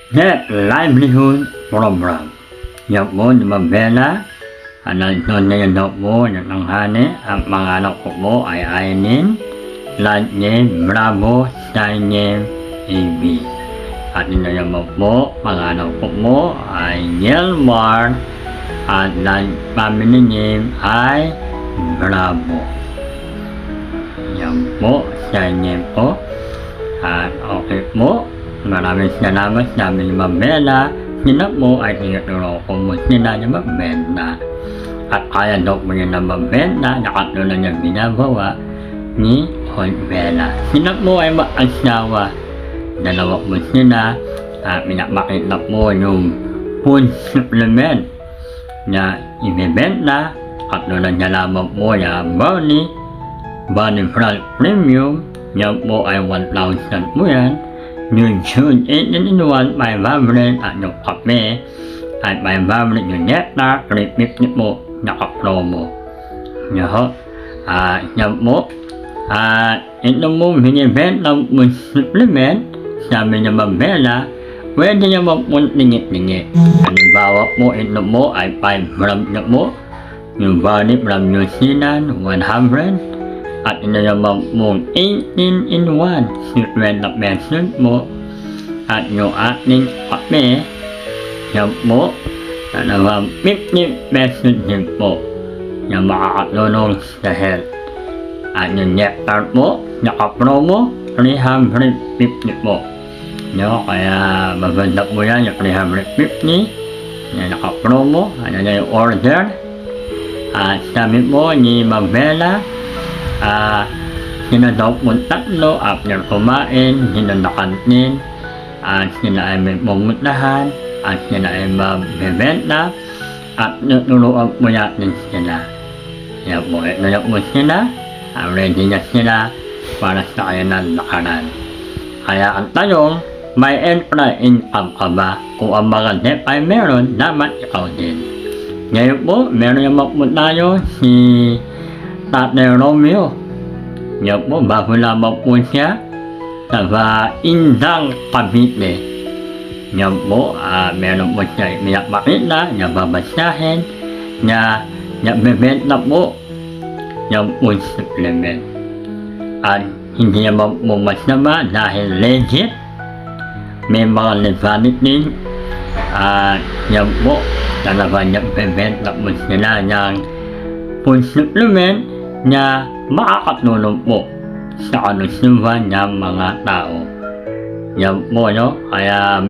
Net livelihood program. Yan po, lumabela. Doon na yung mo ng tanghali. Ang mga anak ko po ay Ainin, Ladney, Bravo, Steinem, AB. At yun na yung po, mga anak ko po ay Yelmar. At family name ay Bravo. Yan po, Steinem po. At okay po. Maraming salamat sa aming mabela. Sila po ay tinuturo ko mo sila na mabela. At kaya daw po niya na mabela na katulad niya binagawa ni Bella. Sila po ay mag-asawa. Dalawa po sila. At pinapakita po yung food supplement na ibibenta. Katulad niya lamang po yung Body Front Premium. Yan po ay 1,000 po yan. Yung June 18-in-1, my favorite at yung kape at my favorite yung nectar, 350 po, naka-promo. Yan po. Ito po, binibenta mo supplement, sabi niya mabela, pwede niya magpuntingit-tingit. Halimbawa po, ito po ay 5 grams na po, yung body from New Zealand, 100. At ito naman mong 18-in-1, 50 pesos mo. At yung ating kape, yan po, na naman 50 pesos din po, na makakatulong sa health. At yung nectar po, naka-promo, 350 po. Kaya maganda po yan, yung 350, na naka-promo, ano na yung order. At sabi po ni Mabela, sila daw po tatlo after kumain, sila nakantin, at sila ay may pumuntahan, at sila ay mabibenta, at nuturuan po natin sila. Yan po, ito na po sila, ready na sila para sa kaya ng lakaran. Kaya ang tanong, may extra income ka ba? Kung ang mga debt ay meron, dapat ikaw din. Ngayon po, meron naman po tayo si Tatay Romeo. Yan po, bago lamang po siya sa Indang, Cavite. Yan po, meron po siya pinapakita, nababasahin, na nabibenta po yung food supplement. At hindi naman po masama dahil legit, may mga legalities, yan po, talagang nabibenta po sila ng food supplement na makakatulong po sa kalusugan ng mga tao. Yan po, no? Kaya